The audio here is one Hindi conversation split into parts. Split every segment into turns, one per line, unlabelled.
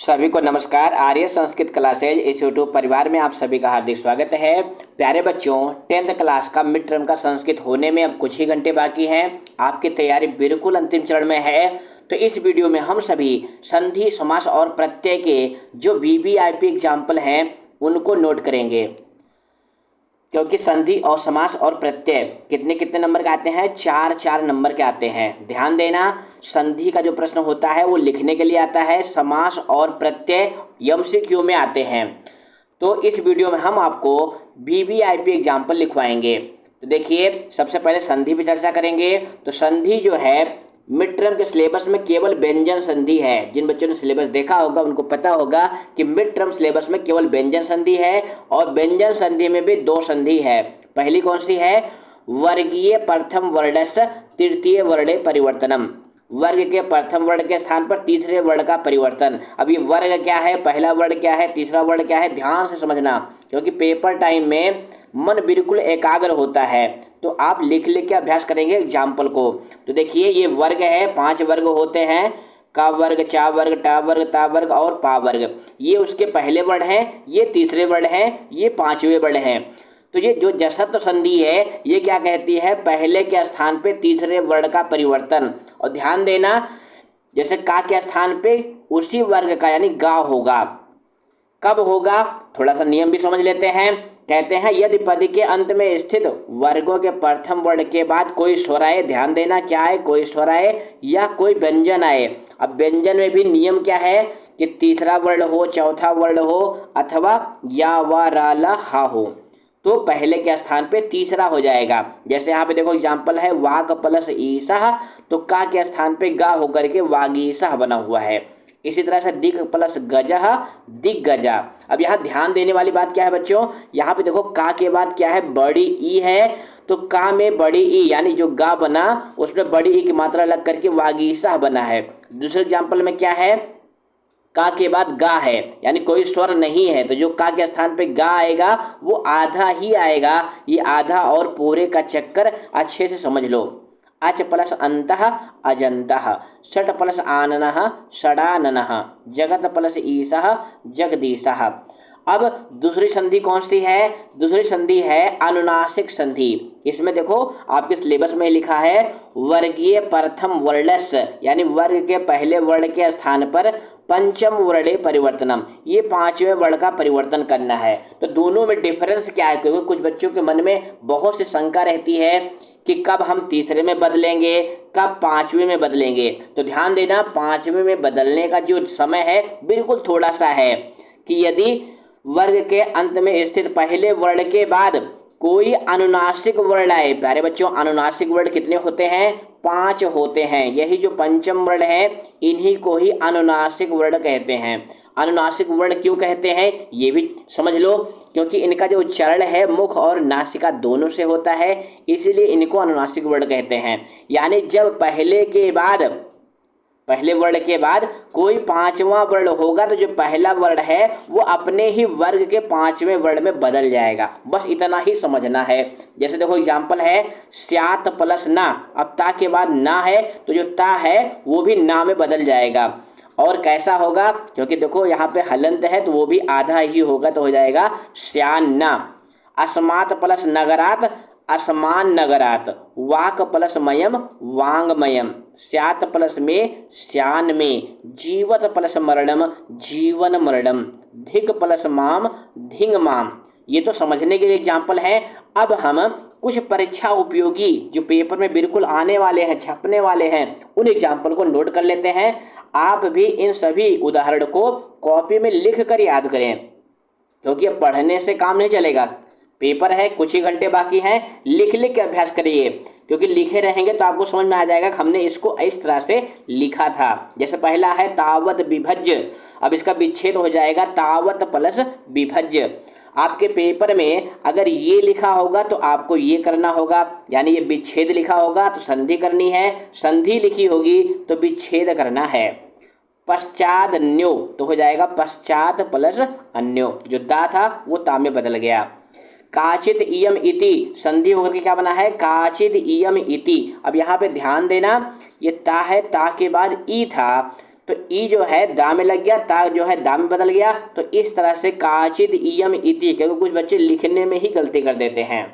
सभी को नमस्कार। आर्य संस्कृत क्लासेज इस यूट्यूब परिवार में आप सभी का हार्दिक स्वागत है। प्यारे बच्चों, 10th क्लास का मिड टर्म का संस्कृत होने में अब कुछ ही घंटे बाकी हैं। आपकी तैयारी बिल्कुल अंतिम चरण में है। तो इस वीडियो में हम सभी संधि, समास और प्रत्यय के जो वीवीआईपी एग्जाम्पल हैं उनको नोट करेंगे, क्योंकि संधि और समास और प्रत्यय कितने कितने नंबर के आते हैं, 4-4 नंबर के आते हैं। ध्यान देना, संधि का जो प्रश्न होता है वो लिखने के लिए आता है, समास और प्रत्यय एमसीक्यू में आते हैं। तो इस वीडियो में हम आपको वीवीआईपी एग्जाम्पल लिखवाएंगे। तो देखिए, सबसे पहले संधि पे चर्चा करेंगे। तो संधि जो है मिड टर्म के सिलेबस में केवल व्यंजन संधि है। जिन बच्चों ने सिलेबस देखा होगा उनको पता होगा कि मिड टर्म सिलेबस में केवल व्यंजन संधि है, और व्यंजन संधि में भी 2 संधि है। पहली कौन सी है? वर्गीय प्रथम वर्णस्य तृतीय वर्णे परिवर्तनम। वर्ग के प्रथम वर्ण के स्थान पर तीसरे वर्ण का परिवर्तन। अब ये वर्ग क्या है, पहला वर्ण क्या है, तीसरा वर्ण क्या है, ध्यान से समझना, क्योंकि पेपर टाइम में मन बिल्कुल एकाग्र होता है। तो आप लिख लिख के अभ्यास करेंगे एग्जाम्पल को। तो देखिए, ये वर्ग है, 5 वर्ग होते हैं, का वर्ग, चा वर्ग, टा वर्ग, ता वर्ग और पा वर्ग। ये उसके पहले वर्ण हैं, ये तीसरे वर्ण हैं, ये 5वें वर्ण हैं। तो ये जो जसत्व संधि है ये क्या कहती है? पहले के स्थान पे तीसरे वर्ण का परिवर्तन। और ध्यान देना, जैसे का के स्थान पे उसी वर्ग का यानी गा होगा। कब होगा? थोड़ा सा नियम भी समझ लेते हैं। कहते हैं, यदि पद के अंत में स्थित वर्गों के प्रथम वर्ण के बाद कोई स्वर आए, ध्यान देना क्या है, कोई स्वर आए या कोई व्यंजन आए। अब व्यंजन में भी नियम क्या है कि तीसरा वर्ण हो, चौथा वर्ण हो, अथवा या वा रा ला हा हो, तो पहले के स्थान पे तीसरा हो जाएगा। जैसे यहाँ पे देखो एग्जाम्पल है, वाक प्लस ईसा, तो का के स्थान पे गा होकर के वागीसा बना हुआ है। इसी तरह से दिग प्लस गजह, दिग्गजा। अब यहाँ ध्यान देने वाली बात क्या है बच्चों, यहाँ पे देखो का के बाद क्या है, बड़ी ई है, तो का में बड़ी ई यानी जो गा बना उसमें बड़ी ई की मात्रा लग करके वागीसा बना है। दूसरे एग्जाम्पल में क्या है, का के बाद गा है यानी कोई स्वर नहीं है, तो जो का के स्थान पे गा आएगा वो आधा ही आएगा। ये आधा और पूरे का चक्कर अच्छे से समझ लो। अच प्लस अंतः अजंतः, षट प्लस आननः षडाननः, जगत प्लस ईसः जगदीशः। अब दूसरी संधि कौन सी है? दूसरी संधि है अनुनासिक संधि। इसमें देखो आपके सिलेबस में लिखा है, वर्गीय प्रथम वर्णस्य यानी वर्ग के पहले वर्ण के स्थान पर पंचम वर्णे परिवर्तनम, ये 5वें वर्ण का परिवर्तन करना है। तो दोनों में डिफरेंस क्या है? क्योंकि कुछ बच्चों के मन में बहुत सी शंका रहती है कि कब हम तीसरे में बदलेंगे, कब 5वें में बदलेंगे। तो ध्यान देना, 5वें में बदलने का जो समय है बिल्कुल थोड़ा सा है कि यदि वर्ग के अंत में स्थित पहले वर्ण के बाद कोई अनुनासिक वर्ण आए। प्यारे बच्चों, अनुनासिक वर्ण कितने होते हैं? 5 होते हैं। यही जो पंचम वर्ण है इन्हीं को ही अनुनासिक वर्ण कहते हैं। अनुनासिक वर्ण क्यों कहते हैं ये भी समझ लो, क्योंकि इनका जो उच्चारण है मुख और नासिका दोनों से होता है, इसीलिए इनको अनुनासिक वर्ण कहते हैं। यानी जब पहले वर्ण के बाद कोई 5वां वर्ण होगा तो जो पहला वर्ण है वो अपने ही वर्ग के 5वें वर्ण में बदल जाएगा। बस इतना ही समझना है। जैसे देखो एग्जाम्पल है, स्यात प्लस ना। अब ता के बाद ना है तो जो ता है वो भी ना में बदल जाएगा। और कैसा होगा? क्योंकि देखो यहाँ पे हलंत है तो वो भी आधा ही होगा, तो हो जाएगा श्यान्ना। अस्मात प्लस नगरात, असमान नगरात। वाक प्लस मयम, वांगमयम। स्यात प्लस में, श्यान में। जीवत प्लस मरणम, जीवन मरणम। धिक प्लस माम, धिंग माम। ये तो समझने के लिए एग्जाम्पल है। अब हम कुछ परीक्षा उपयोगी जो पेपर में बिल्कुल आने वाले हैं, छपने वाले हैं, उन एग्जाम्पल को नोट कर लेते हैं। आप भी इन सभी उदाहरण को कॉपी में लिख कर याद करें, क्योंकि अब पढ़ने से काम नहीं चलेगा। पेपर है, कुछ ही घंटे बाकी हैं, लिख लिख के अभ्यास करिए, क्योंकि लिखे रहेंगे तो आपको समझ में आ जाएगा कि हमने इसको इस तरह से लिखा था। जैसे पहला है तावत विभज्य, अब इसका विच्छेद हो जाएगा तावत प्लस विभज्य। आपके पेपर में अगर ये लिखा होगा तो आपको ये करना होगा, यानी ये विच्छेद लिखा होगा तो संधि करनी है, संधि लिखी होगी तो विच्छेद करना है। पश्चात न्यो तो हो जाएगा पश्चात प्लस अन्यो, जो दा था वो ता में बदल गया। काचित इयम इति संधि होकर के क्या बना है? काचित इयम इति। अब यहाँ पे ध्यान देना, ये ता है, ता के बाद ई था, तो ई जो है दा में लग गया, ता जो है दा में बदल गया। तो इस तरह से काचिद इयम इति, क्योंकि कुछ बच्चे लिखने में ही गलती कर देते हैं।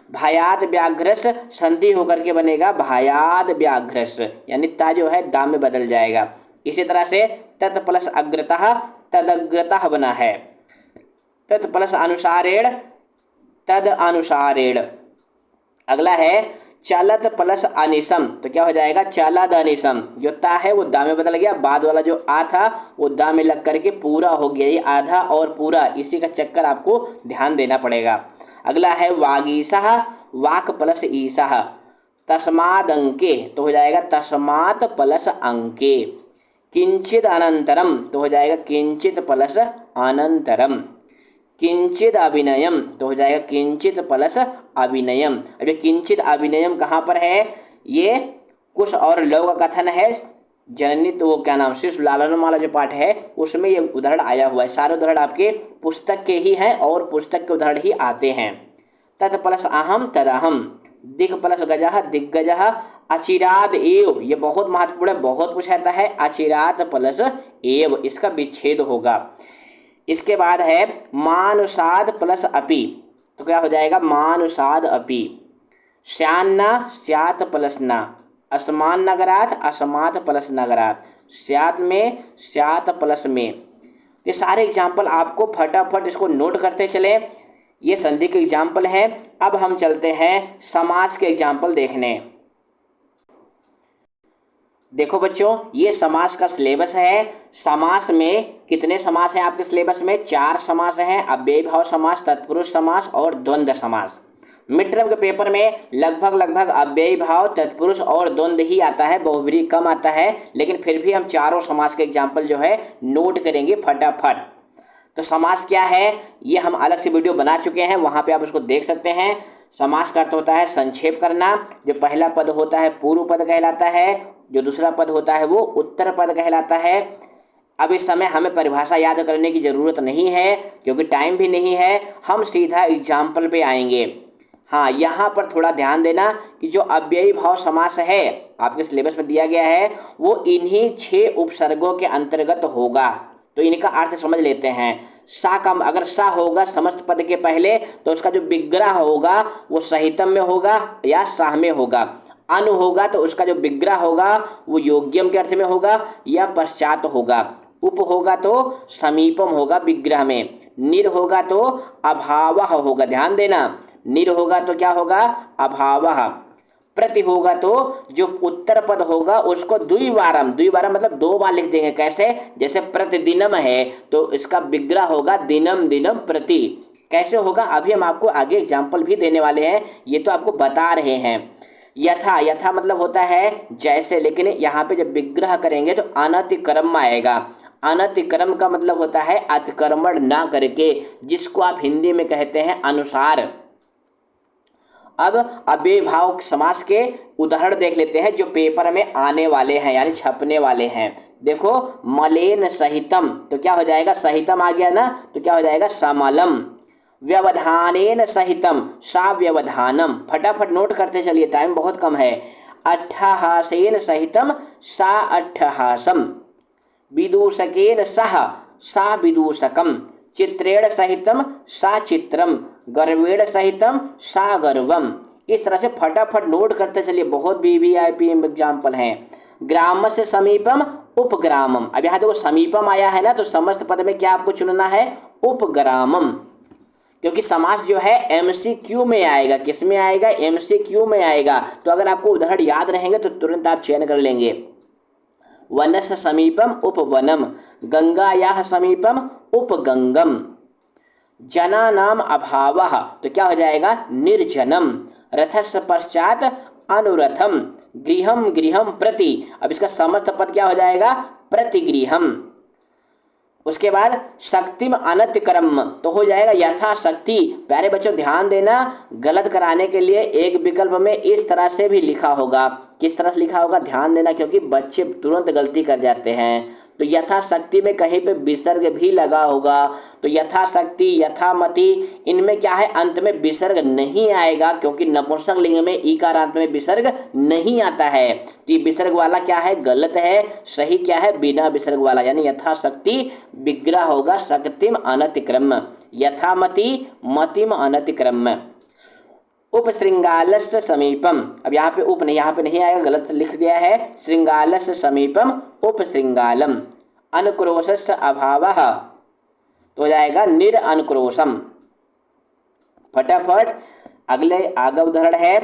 भायात व्याघ्रस संधि होकर के बनेगा भायाद व्याघ्रस, यानी ता जो है दा में बदल जाएगा। इसी तरह से तत् प्लस अग्रतः तदग्रतः बना है, तत् प्लस अनुसारेण तद अनुसारेण। अगला है चलत प्लस अनिसम, तो क्या हो जाएगा चलद अनिसम। जो ता है वो दा में बदल गया, बाद वाला जो आ था वो दा में लग करके पूरा हो गया। ये आधा और पूरा, इसी का चक्कर आपको ध्यान देना पड़ेगा। अगला है वागीसह, वाक प्लस ईसह, तस्माद अंके, तो हो जाएगा तस्मात प्लस अंके। किंचित अनंतरम, तो हो जाएगा किंचित प्लस अनंतरम। किंचित अभिनयम, तो हो जाएगा किंचित प्लस अभिनयम। अब ये किंचित अभिनयम कहाँ पर है? ये कुछ और लव का कथन है, जननी तो वो क्या नाम शिशु लालनमाला जो पाठ है उसमें ये उदाहरण आया हुआ है। सारे उदाहरण आपके पुस्तक के ही हैं और पुस्तक के उदाहरण ही आते हैं। तत् प्लस अहम तदहम, दिग प्लस गजः दिग्गजः, अचिराद एव, ये बहुत महत्वपूर्ण है, बहुत कुछ आता है। अचिरात प्लस एव, इसका विच्छेद होगा। इसके बाद है मानुषाद प्लस अपि, तो क्या हो जाएगा मानुषाद अपि। श्यान्ना स्यात प्लस ना, असमान नगरात असमात प्लस नगरात, स्यात में स्यात प्लस में। ये सारे एग्जाम्पल आपको फटाफट इसको नोट करते चले, ये संधि के एग्जाम्पल हैं। अब हम चलते हैं समास के एग्जाम्पल देखने। देखो बच्चों, ये समास का सिलेबस है। समास में कितने समास हैं आपके सिलेबस में? 4 समास हैं, अव्ययी भाव समास, तत्पुरुष समास और द्वंद्व समास। मिड टर्म के पेपर में लगभग अव्ययी भाव, तत्पुरुष और द्वंद्व ही आता है, बहुब्रीहि कम आता है, लेकिन फिर भी हम चारों समास के एग्जाम्पल जो है नोट करेंगे फटाफट। तो समास क्या है ये हम अलग से वीडियो बना चुके हैं, वहाँ पे आप उसको देख सकते हैं। समास का अर्थ होता है संक्षेप करना। जो पहला पद होता है पूर्व पद कहलाता है, जो दूसरा पद होता है वो उत्तर पद कहलाता है। अब इस समय हमें परिभाषा याद करने की ज़रूरत नहीं है क्योंकि टाइम भी नहीं है, हम सीधा एग्जाम्पल पे आएंगे। हाँ, यहाँ पर थोड़ा ध्यान देना कि जो अव्ययी भाव समास है आपके सिलेबस में दिया गया है वो इन्हीं 6 उपसर्गों के अंतर्गत होगा। तो इनका अर्थ समझ लेते हैं। सा का अगर सा होगा समस्त पद के पहले तो उसका जो विग्रह होगा वो सहितम में होगा या साह में होगा। अनु होगा तो उसका जो विग्रह होगा वो योग्यम के अर्थ में होगा या पश्चात होगा। उप होगा तो समीपम होगा विग्रह में। निर होगा तो अभावः होगा, ध्यान देना। निर होगा तो क्या होगा? अभावः। प्रति होगा तो जो उत्तर पद होगा उसको द्विवारम, द्विवारम मतलब 2 बार लिख देंगे। कैसे? जैसे प्रतिदिनम है तो इसका विग्रह होगा दिनम दिनम प्रति। कैसे होगा अभी हम आपको आगे एग्जाम्पल भी देने वाले हैं, ये तो आपको बता रहे हैं। यथा, यथा मतलब होता है जैसे, लेकिन यहाँ पे जब विग्रह करेंगे तो अनतिक्रम आएगा। अनतिक्रम का मतलब होता है अतिक्रमण ना करके, जिसको आप हिंदी में कहते हैं अनुसार। अब अव्ययी भाव समास के उदाहरण देख लेते हैं जो पेपर में आने वाले हैं यानी छपने वाले हैं। देखो, मलेन सहितम, तो क्या हो जाएगा? सहितम आ गया ना, तो क्या हो जाएगा? समलम। व्यवधानेन सहितम, सा व्यवधानम। फटाफट नोट करते चलिए, टाइम बहुत कम है। अट्ठहासेन सहितम, सा अट्ठहासम। विदूषकेन सह, सा विदूषकम। चित्रेण सहितम, सा चित्रम। गर्वेण सहितम, सा गर्वम। इस तरह से फटाफट नोट करते चलिए, बहुत वीवीआईपी एग्जाम्पल हैं। ग्राम से समीपम उपग्रामम। अब यहाँ देखो समीपम आया है ना, तो समस्त पद में क्या आपको चुनना है? उपग्रामम। क्योंकि समास जो है एमसीक्यू में आएगा। किस में आएगा? एमसीक्यू में आएगा। तो अगर आपको उदाहरण याद रहेंगे तो तुरंत आप चयन कर लेंगे। वनस्य समीपम उपवनम, गंगायाः समीपम उपगंगम। जनानाम अभावः, तो क्या हो जाएगा? निर्जनम। रथस्य पश्चात अनुरथम। गृहम गृहम प्रति, अब इसका समस्त पद क्या हो जाएगा? प्रतिगृहम। उसके बाद शक्तिम अनतिक्रम, तो हो जाएगा यथाशक्ति। प्यारे बच्चों ध्यान देना, गलत कराने के लिए एक विकल्प में इस तरह से भी लिखा होगा। किस तरह से लिखा होगा ध्यान देना, क्योंकि बच्चे तुरंत गलती कर जाते हैं। तो यथाशक्ति में कहीं पे विसर्ग भी लगा होगा। तो यथाशक्ति, यथामति, इनमें क्या है, अंत में विसर्ग नहीं आएगा, क्योंकि नपुंसक लिंग में ईकार अंत में विसर्ग नहीं आता है। तो ये विसर्ग वाला क्या है, गलत है। सही क्या है, बिना विसर्ग वाला, यानी यथाशक्ति विग्रह होगा शक्तिम अनतिक्रम, यथामति मतिम अनतिक्रम। उपशृंगालस्य समीपम, अब यहाँ पे उप नहीं, यहाँ पे नहीं आएगा, गलत लिख दिया है। श्रृंगालस्य समीपम उपशृंगालम। अनुक्रोशस्य अभावः, तो हो जाएगा निरअनुक्रोशम। फटाफट अगले आगे उदाहरण है,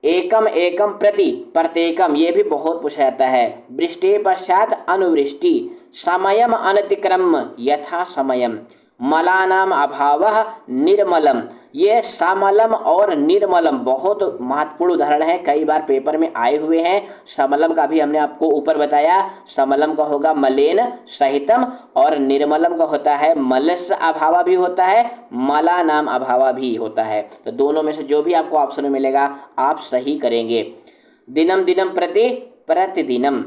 एकम एकम प्रति प्रत्येकम, ये भी बहुत पूछा जाता है। वृष्टि पश्चात अनुवृष्टि, समयम अनतिक्रम यथा समयम, मलानाम अभावः निर्मलम। ये समलम और निर्मलम बहुत महत्वपूर्ण उदाहरण है, कई बार पेपर में आए हुए हैं। समलम का भी हमने आपको ऊपर बताया, समलम का होगा मलेन सहितम, और निर्मलम का होता है मलस्य अभावा भी होता है, मलानाम अभावा भी होता है। तो दोनों में से जो भी आपको ऑप्शन में मिलेगा आप सही करेंगे। दिनम दिनम प्रति प्रतिदिनम।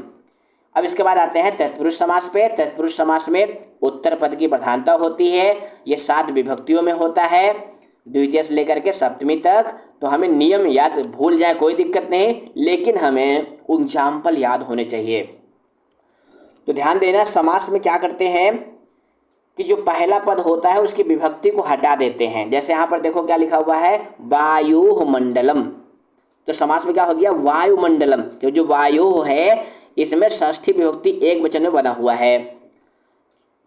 अब इसके बाद आते हैं तत्पुरुष समास पे। तत्पुरुष समास में उत्तर पद की प्रधानता होती है। ये 7 विभक्तियों में होता है, द्वितीय से लेकर के सप्तमी तक। तो हमें नियम याद, भूल जाए कोई दिक्कत नहीं, लेकिन हमें एग्जाम्पल याद होने चाहिए। तो ध्यान देना, समास में क्या करते हैं कि जो पहला पद होता है उसकी विभक्ति को हटा देते हैं। जैसे यहाँ पर देखो क्या लिखा हुआ है, वायुमंडलम। तो समास में क्या हो गया, वायुमंडलम। तो जो वायु है इसमें षष्ठी विभक्ति एक वचन में बना हुआ है।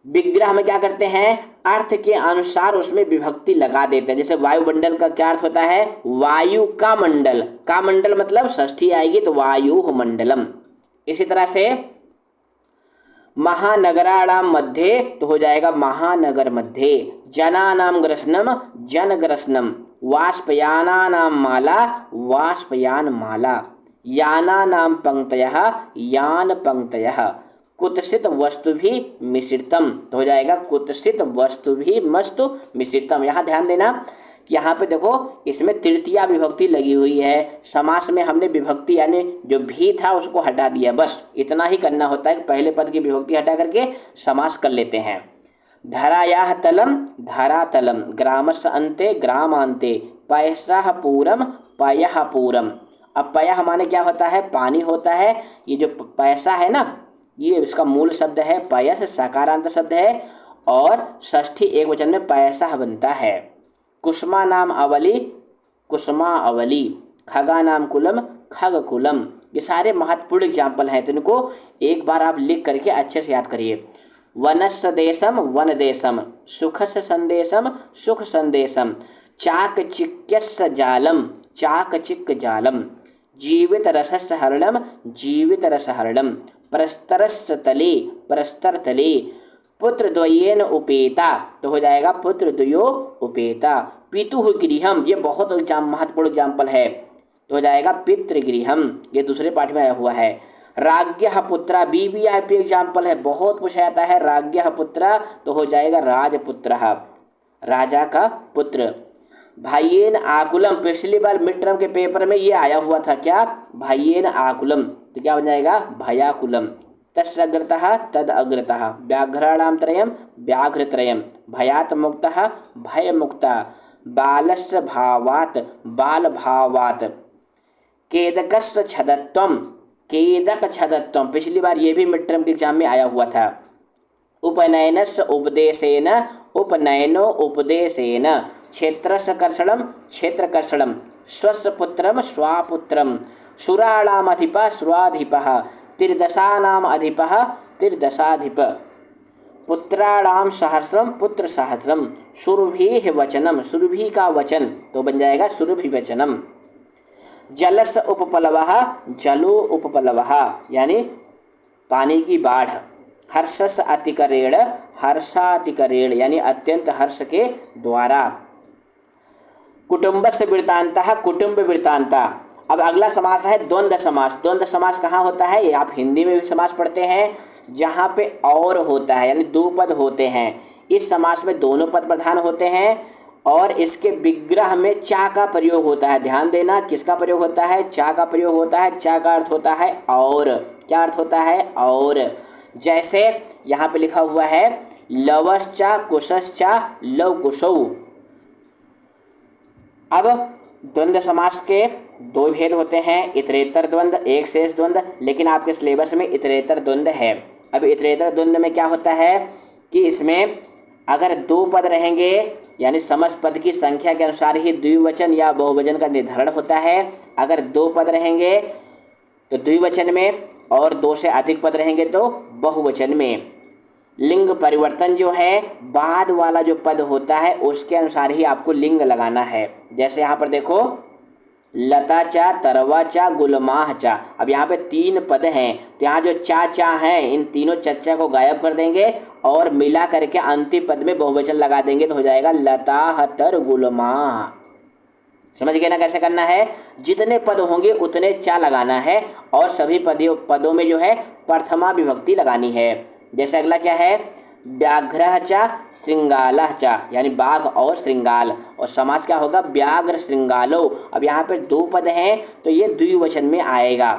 विग्रह में क्या करते हैं, अर्थ के अनुसार उसमें विभक्ति लगा देते हैं। जैसे वायुमंडल का क्या अर्थ होता है, वायु का मंडल, का मंडल मतलब षष्ठी आएगी तो वायु मंडलम। इसी तरह से महानगराणाम मध्य, तो हो जाएगा महानगर मध्य। जनानाम ग्रसनम जनग्रसनम, वाष्पयानानाम माला वाष्पयान माला, यानानाम पंक्तयः यान पंक्तयः, कुत्सित वस्तु भी मिश्रितम, तो हो जाएगा कुत्सित वस्तु भी मस्तु मिश्रितम। यहाँ ध्यान देना कि यहाँ पे देखो इसमें तृतीया विभक्ति लगी हुई है। समास में हमने विभक्ति यानी जो भी था उसको हटा दिया, बस इतना ही करना होता है कि पहले पद की विभक्ति हटा करके समास कर लेते हैं। धरायाः तलम धरातलम, ग्रामस्य अन्ते ग्रामान्ते, पयसः पूरम पयः पूरम। अब पयः माने क्या होता है, पानी होता है। ये जो पैसा है ना, ये इसका मूल शब्द है पयस, सकारांत शब्द है, और षष्ठी एक वचन में पैसा बनता है। कुसुमा नाम अवली कुसुमा अवली, खगा नाम कुलम खग कुलम। ये सारे महत्वपूर्ण एग्जाम्पल हैं, तो इनको एक बार आप लिख करके अच्छे से याद करिए। वनस्य देशम वन देशम, सुखस्य संदेशम सुख संदेशम, चाकचिक्यस्य जालम चाकचिक् जालम, जीवित रसस्य हरणम जीवित रस हरणम, परस्तरस्य तले परस्तर तले, पुत्र द्वयेन उपेता, तो हो जाएगा पुत्र द्वयो उपेता। पितुः गृहम, ये बहुत महत्वपूर्ण एग्जाम्पल है, तो हो जाएगा पितृगृहम, ये दूसरे पाठ में आया हुआ है। राज्ञः पुत्रा, वीवीआईपी एग्जाम्पल है, बहुत पूछा जाता है। राज्ञः पुत्रा, तो हो जाएगा राजपुत्रः, राजा का पुत्र। भाइयेन आकुलम, पिछली बार मिड टर्म के पेपर में ये आया हुआ था, क्या, भाइयेन आकुलम, तो क्या बन जाएगा भयाकुलम। तस्य अग्रतः तद अग्रतः, व्याघ्राणाम त्रयम व्याघ्रत्रयम, भयात् मुक्तः भय मुक्ता, बालस्य भावात् बाल भावात्, केदकस्य छदत्वम केदक छदत्वम, पिछली बार ये भी मिड टर्म के एग्जाम में आया हुआ था। उपनयनस्य उपदेशेन उपनयनो उपदेशेन, क्षेत्रस्य कर्षणम क्षेत्रकर्षणम, स्वस्य पुत्रम स्वापुत्रम, सुराणाम अधिपः सुराधिपः, त्रिदशानाम अधिपः त्रिदशाधिप, पुत्राणाम सहस्रम पुत्र सहस्रम, सुरभि वचनम, सुरभि का वचन, तो बन जाएगा सुरभि वचनम। जलस्य उपप्लवः जलो उपप्लवः, यानी पानी की बाढ़। हर्षस्य अतिकरेण हर्षातिकरेण, यानी अत्यंत हर्ष के द्वारा। कुटुंबस्य वृत्तान्तः कुटुंब वृत्तान्ता। अब अगला समास है द्वंद्व समास। द्वंद्व समास कहाँ होता है, ये आप हिंदी में भी समास पढ़ते हैं, जहाँ पे और होता है, यानी 2 पद होते हैं। इस समास में दोनों पद प्रधान होते हैं, और इसके विग्रह में चा का प्रयोग होता है। ध्यान देना, किसका प्रयोग होता है, चा का प्रयोग होता है। चा का अर्थ होता है और, क्या अर्थ होता है, और। जैसे यहाँ पे लिखा हुआ है लवश्चा कुशश्चा लव कुशौ। अब द्वंद्व समास के दो भेद होते हैं, इतरेतर द्वंद्व, एक शेष द्वंद्व, लेकिन आपके सिलेबस में इतरेतर द्वंद्व है। अब इतरेतर द्वंद्व में क्या होता है कि इसमें अगर दो पद रहेंगे यानी समस्त पद की संख्या के अनुसार ही द्विवचन या बहुवचन का निर्धारण होता है। अगर दो पद रहेंगे तो द्विवचन में और दो से अधिक पद रहेंगे तो बहुवचन में। लिंग परिवर्तन जो है बाद वाला जो पद होता है उसके अनुसार ही आपको लिंग लगाना है। जैसे यहाँ पर देखो लता चा, तरवा चा, गुलमाह चा। अब यहाँ पे तीन पद हैं तो यहाँ जो चा चा हैं इन तीनों चच्चा को गायब कर देंगे और मिला करके अंतिम पद में बहुवचन लगा देंगे तो हो जाएगा लता हतर गुलमाह। समझ गए ना कैसे करना है? जितने पद होंगे उतने चा लगाना है और सभी पदों में जो है प्रथमा विभक्ति लगानी है। जैसे अगला क्या है, व्याघ्रः चा श्रृंगालः चा, यानी बाघ और श्रृंगाल, और समास क्या होगा व्याघ्र श्रृंगालो। अब यहाँ पर दो पद हैं तो ये द्विवचन में आएगा,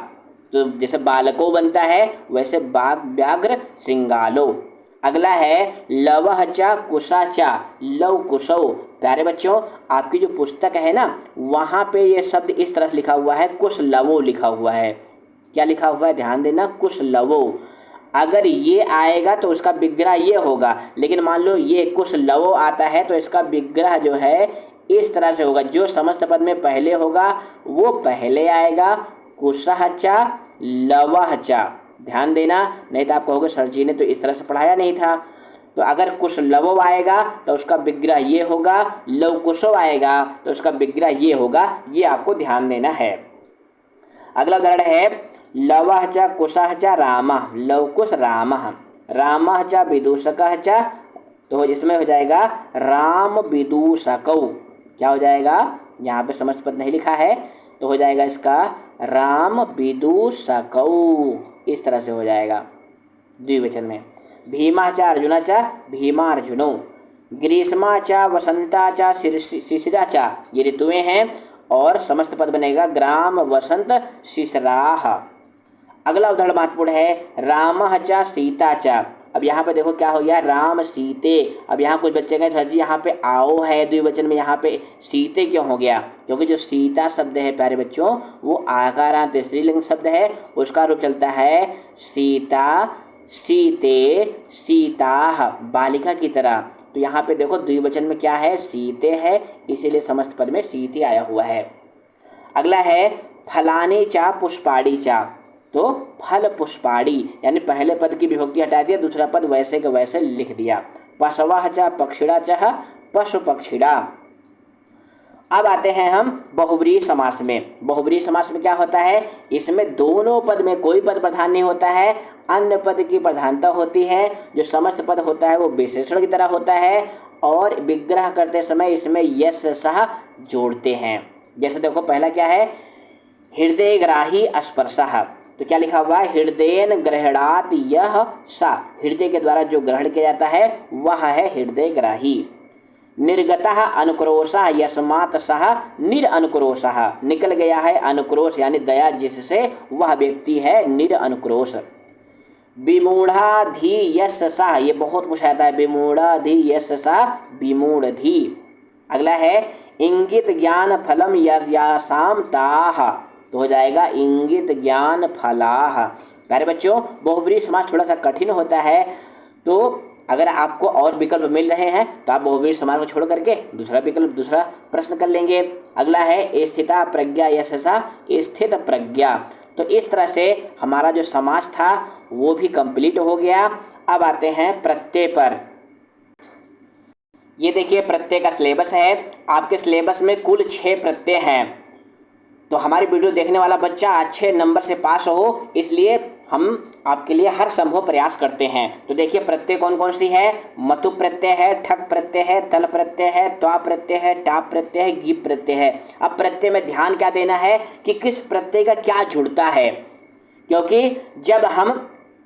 तो जैसे बालको बनता है वैसे बाघ व्याघ्र श्रृंगालो। अगला है लवः चा कुशा चा लव कुशौ। प्यारे बच्चों आपकी जो पुस्तक है ना वहाँ पे ये शब्द इस तरह से लिखा हुआ है कुश लवो लिखा हुआ है। क्या लिखा हुआ है ध्यान देना, कुश लवो। अगर ये आएगा तो उसका विग्रह ये होगा, लेकिन मान लो ये कुश लवो आता है तो इसका विग्रह जो है इस तरह से होगा, जो समस्त पद में पहले होगा वो पहले आएगा, कुशः चा लवः चा। ध्यान देना, नहीं तो आप कहोगे सर जी ने तो इस तरह से पढ़ाया नहीं था। तो अगर कुश लवो आएगा तो उसका विग्रह ये होगा, लव कुशो आएगा तो उसका विग्रह ये होगा, ये आपको ध्यान देना है। अगला उदाहरण है लवः च कुशः च रामः लवकुश रामः, रामः च विदूषकः च, तो इसमें हो जाएगा राम विदूषकौ। क्या हो जाएगा, यहाँ पे समस्त पद नहीं लिखा है तो हो जाएगा इसका राम विदूषकौ, इस तरह से हो जाएगा द्विवचन में। भीमः च अर्जुनः च भीमार्जुनौ, ग्रीष्मा च वसंता च शिशिरा च, ये ऋतुएं हैं और समस्त पद बनेगा ग्राम वसंत शिशिराः। अगला उदाहरण महत्वपूर्ण है रामः च सीता च। अब यहाँ पे देखो क्या हो गया राम सीते। अब यहाँ कुछ बच्चे कहें सर जी यहाँ पे आओ है द्विवचन में, यहाँ पे सीते क्यों हो गया? क्योंकि जो सीता शब्द है प्यारे बच्चों वो आकारांत स्त्रीलिंग शब्द है, उसका रूप चलता है सीता सीते सीताः, बालिका की तरह। तो यहाँ पे देखो द्विवचन में क्या है सीते है, इसीलिए समस्त पद में सीते आया हुआ है। अगला है फलानी चा पुष्पाड़ी चा, तो फल पुष्पाड़ी यानी पहले पद की विभक्ति हटा दिया, दूसरा पद वैसे के वैसे लिख दिया। पशवः च पक्षिणा च पशु पक्षिणा। अब आते हैं हम बहुब्रीहि समास में। बहुब्रीहि समास में क्या होता है, इसमें दोनों पद में कोई पद प्रधान नहीं होता है, अन्य पद की प्रधानता होती है। जो समस्त पद होता है वो विशेषण की तरह होता है और विग्रह करते समय इसमें यश सह जोड़ते हैं। जैसे देखो पहला क्या है हृदय ग्राही स्पर्शः, तो क्या लिखा हुआ है हृदयेन ग्रहणात यह सा, हृदय के द्वारा जो ग्रहण किया जाता है वह है हृदय ग्राही। निर्गतः अनुक्रोशः यस्मात् सः निरअनुक्रोशः, निकल गया है अनुक्रोश यानी दया जिससे वह व्यक्ति है निरअनुक्रोश। विमूढ़ाधि यश सः, ये बहुत पूछा जाता है विमूढ़ाधि यश सः विमूढ़धि। अगला है इंगित ज्ञान फलम यस्यासाम ताः, तो हो जाएगा इंगित ज्ञान फलाः। प्यारे बच्चों बहुब्रीहि समास थोड़ा सा कठिन होता है, तो अगर आपको और विकल्प मिल रहे हैं तो आप बहुब्रीहि समास को छोड़ करके दूसरा विकल्प दूसरा प्रश्न कर लेंगे। अगला है स्थिता प्रज्ञा यशसा स्थित प्रज्ञा। तो इस तरह से हमारा जो समास था वो भी कंप्लीट हो गया। अब आते हैं प्रत्यय पर। ये देखिए प्रत्यय का सिलेबस है, आपके सिलेबस में कुल 6 प्रत्यय हैं। तो हमारी वीडियो देखने वाला बच्चा अच्छे नंबर से पास हो, इसलिए हम आपके लिए हर संभव प्रयास करते हैं। तो देखिए प्रत्यय कौन कौन सी है, मतु प्रत्यय है, ठक प्रत्यय है, तल प्रत्यय है, त्वा प्रत्यय है, टाप प्रत्यय है, गीप प्रत्यय है। अब प्रत्यय में ध्यान क्या देना है कि किस प्रत्यय का क्या जुड़ता है, क्योंकि जब हम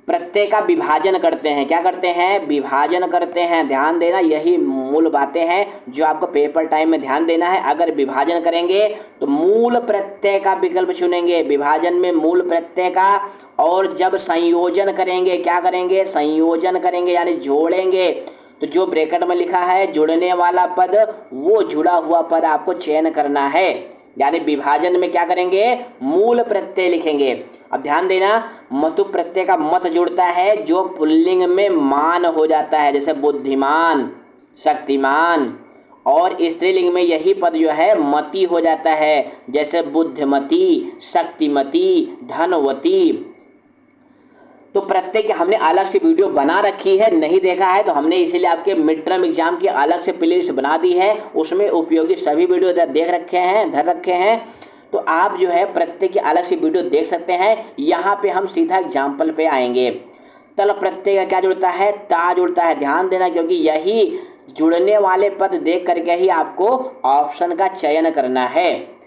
प्रत्यय का विभाजन करते हैं। क्या करते हैं? विभाजन करते हैं। ध्यान देना, यही मूल बातें हैं जो आपको पेपर टाइम में ध्यान देना है। अगर विभाजन करेंगे तो मूल प्रत्यय का विकल्प चुनेंगे, विभाजन में मूल प्रत्यय का। और जब संयोजन करेंगे, क्या करेंगे? संयोजन करेंगे यानी जोड़ेंगे, तो जो ब्रैकेट में लिखा है जुड़ने वाला पद, वो जुड़ा हुआ पद आपको चयन करना है। यानी विभाजन में क्या करेंगे? मूल प्रत्यय लिखेंगे। अब ध्यान देना, मतु प्रत्यय का मत जुड़ता है जो पुल्लिंग में मान हो जाता है, जैसे बुद्धिमान, शक्तिमान। और स्त्रीलिंग में यही पद जो है मति हो जाता है, जैसे बुद्धिमती, शक्तिमती, धनवती। तो प्रत्यय की हमने अलग से वीडियो बना रखी है, नहीं देखा है तो हमने इसीलिए आपके मिड टर्म एग्जाम की अलग से प्लेलिस्ट बना दी है, उसमें उपयोगी सभी वीडियो देख रखे हैं, धर रखे हैं। तो आप जो है प्रत्यय की अलग से वीडियो देख सकते हैं। यहाँ पे हम सीधा एग्जाम्पल पे आएंगे। तल प्रत्यय का क्या जुड़ता है? ता जुड़ता है। ध्यान देना, क्योंकि यही जुड़ने वाले पद देख करके ही आपको ऑप्शन का चयन करना है।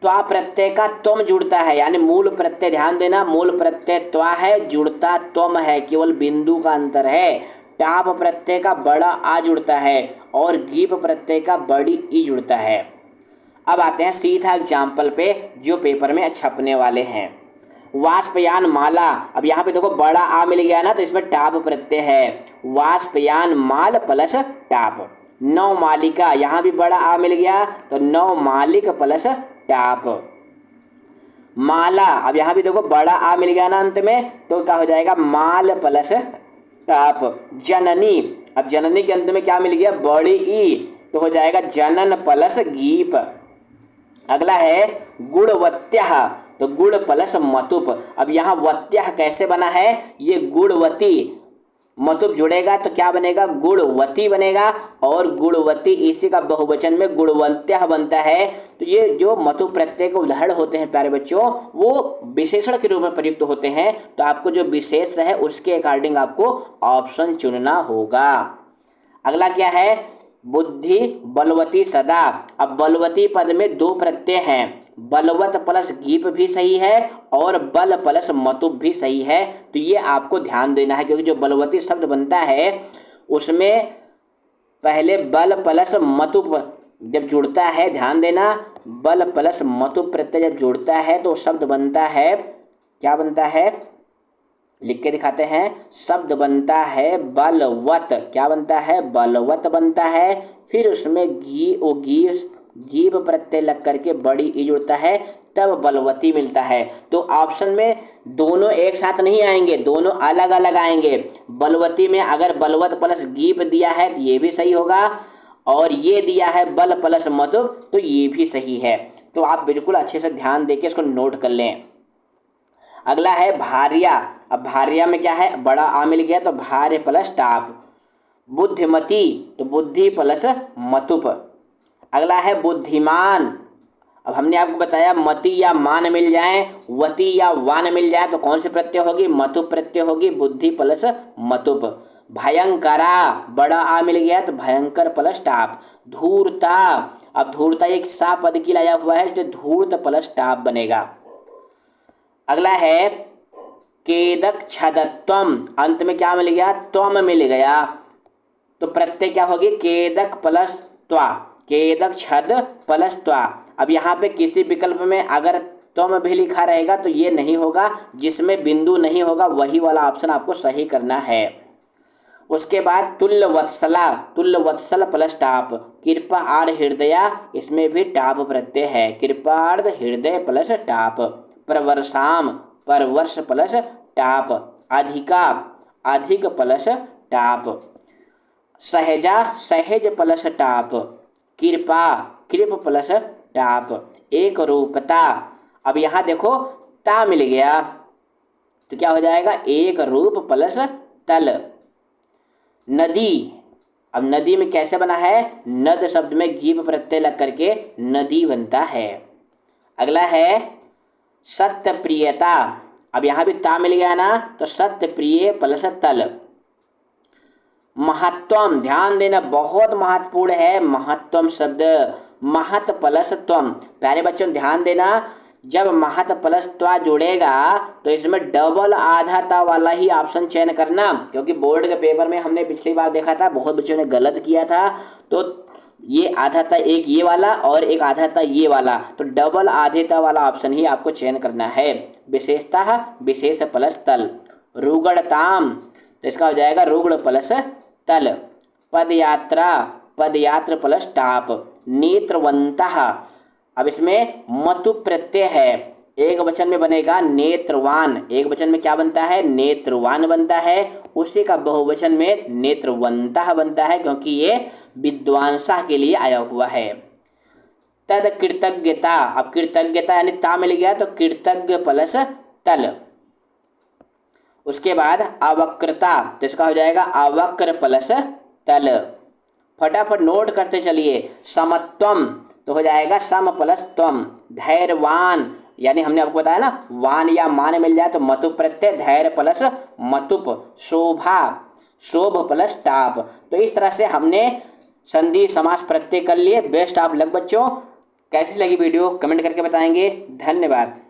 त्वा प्रत्यय का त्वम जुड़ता है, यानी मूल प्रत्यय, ध्यान देना, मूल प्रत्यय त्वा है, जुड़ता त्वम है, केवल बिंदु का अंतर है। टाप प्रत्यय का बड़ा आ जुड़ता है और गीप प्रत्यय का बड़ी ई जुड़ता है। अब आते हैं सीधा एग्जाम्पल पे जो पेपर में छपने वाले हैं। वाष्पयान माला, अब यहाँ पे देखो बड़ा आ मिल गया ना, तो इसमें टाप प्रत्यय है। वाष्पयान माल प्लस टाप। नौ मालिका, यहाँ भी बड़ा आ मिल गया तो नौ मालिक प्लस टाप। माला, अब यहाँ भी देखो बड़ा आ मिल गया ना अंत में, तो क्या हो जाएगा? माल प्लस टाप। जननी, अब जननी के अंत में क्या मिल गया? बड़ी ई, तो हो जाएगा जनन प्लस गीप। अगला है गुणवत्या, तो गुण प्लस मतुप। अब यहाँ वत्या कैसे बना है? ये गुणवती, मतुप जुड़ेगा तो क्या बनेगा? गुणवती बनेगा। और गुणवती इसी का बहुवचन में गुणवंत्या बनता है। तो ये जो मतुप प्रत्यय के उदाहरण होते हैं प्यारे बच्चों, वो विशेषण के रूप में प्रयुक्त होते हैं। तो आपको जो विशेष है उसके अकॉर्डिंग आपको ऑप्शन चुनना होगा। अगला क्या है? बुद्धि बलवती सदा। अब बलवती पद में दो प्रत्यय हैं, बलवत प्लस गीप भी सही है और बल प्लस मतुप भी सही है। तो ये आपको ध्यान देना है, क्योंकि जो बलवती शब्द बनता है उसमें पहले बल प्लस मतुप जब जुड़ता है, ध्यान देना, बल प्लस मतुप प्रत्यय जब जुड़ता है तो शब्द बनता है, क्या बनता है? लिख के दिखाते हैं। शब्द बनता है बलवत। क्या बनता है? बलवत बनता है। फिर उसमें गीप प्रत्यय लग करके बड़ी ई जुड़ता है, तब बलवती मिलता है। तो ऑप्शन में दोनों एक साथ नहीं आएंगे, दोनों अलग अलग आएंगे। बलवती में अगर बलवत प्लस गीप दिया है तो ये भी सही होगा, और ये दिया है बल प्लस मतुप तो ये भी सही है। तो आप बिल्कुल अच्छे से ध्यान देके इसको नोट कर लें। अगला है भार्या। अब भार्या में क्या है? बड़ा आ मिल गया तो भार्य प्लस टाप। बुद्धिमती, तो बुद्धि प्लस मतुप। अगला है बुद्धिमान। अब हमने आपको बताया मति या मान मिल जाए, वती या वान मिल जाए तो कौन सी प्रत्यय होगी? मतुप प्रत्यय होगी, बुद्धि प्लस मतुप। भयंकरा, बड़ा आ मिल गया तो भयंकर प्लस टाप। धूर्ता, अब धूर्ता एक सा पद की लाया हुआ है, इसलिए धूर्त प्लस टाप बनेगा। अगला है केदक छदत्वम, अंत में क्या मिल गया? त्वम मिल गया, तो प्रत्यय क्या होगी? केदक प्लस त्वा, केदक छद प्लस त्वा। अब यहाँ पे किसी विकल्प में अगर त्वम भी लिखा रहेगा तो ये नहीं होगा, जिसमें बिंदु नहीं होगा वही वाला ऑप्शन आपको सही करना है। उसके बाद तुल्य वत्सला, तुल्य वत्सल प्लस टाप। कृपा आर्ध हृदया, इसमें भी टाप प्रत्यय है, कृपार्ध हृदय प्लस टाप। प्रवर्षाम, परवर्ष प्लस टाप। अधिका, अधिक प्लस टाप। सहजा, सहज प्लस टाप। कृपा, कृप प्लस टाप। एक रूपता, अब यहाँ देखो ता मिल गया तो क्या हो जाएगा? एक रूप प्लस तल। नदी, अब नदी में कैसे बना है? नद शब्द में गीप प्रत्यय लग करके नदी बनता है। अगला है सत्य प्रियता। अब यहाँ भी ता मिल गया ना, तो सत्य प्रिय प्लस तल। महत्वम, ध्यान देना, बहुत महत्वपूर्ण है महत्वम शब्द, महत प्लस त्वम। प्यारे बच्चों ध्यान देना, जब महत प्लस त्वा जुड़ेगा तो इसमें डबल आधाता वाला ही ऑप्शन चयन करना, क्योंकि बोर्ड के पेपर में हमने पिछली बार देखा था बहुत बच्चों ने गलत किया था। तो ये आधाता एक ये वाला और एक आधाता ये वाला, तो डबल आधेता वाला ऑप्शन ही आपको चयन करना है। विशेषता विशेष प्लस तल। रुगड़ताम तो इसका हो जाएगा रुगड़ प्लस तल। पदयात्रा पदयात्र प्लस टाप। नेत्रवंतः, अब इसमें मतु प्रत्यय है, एक वचन में बनेगा नेत्रवान, एक वचन में क्या बनता है नेत्रवान बनता है, उसी का बहुवचन में नेत्रवंतः बनता है, क्योंकि ये विद्वांसा के लिए आया हुआ है। तद कृतज्ञता, अब कृतज्ञता यानी ता मिल गया तो कृतज्ञ प्लस तल। उसके बाद अवक्रता तो इसका हो जाएगा अवक्र प्लस तल। फटाफट नोट करते चलिए। समत्वम तो हो जाएगा सम प्लस त्वम। धैर्यवान यानी हमने आपको बताया ना वान या मान मिल जाए तो मतु प्रत्यय, धैर्य प्लस मतुप। शोभा शोभ प्लस टाप। तो इस तरह से हमने संधि समास प्रत्यय कर लिए। बेस्ट ऑफ लक बच्चों। कैसी लगी वीडियो कमेंट करके बताएंगे। धन्यवाद।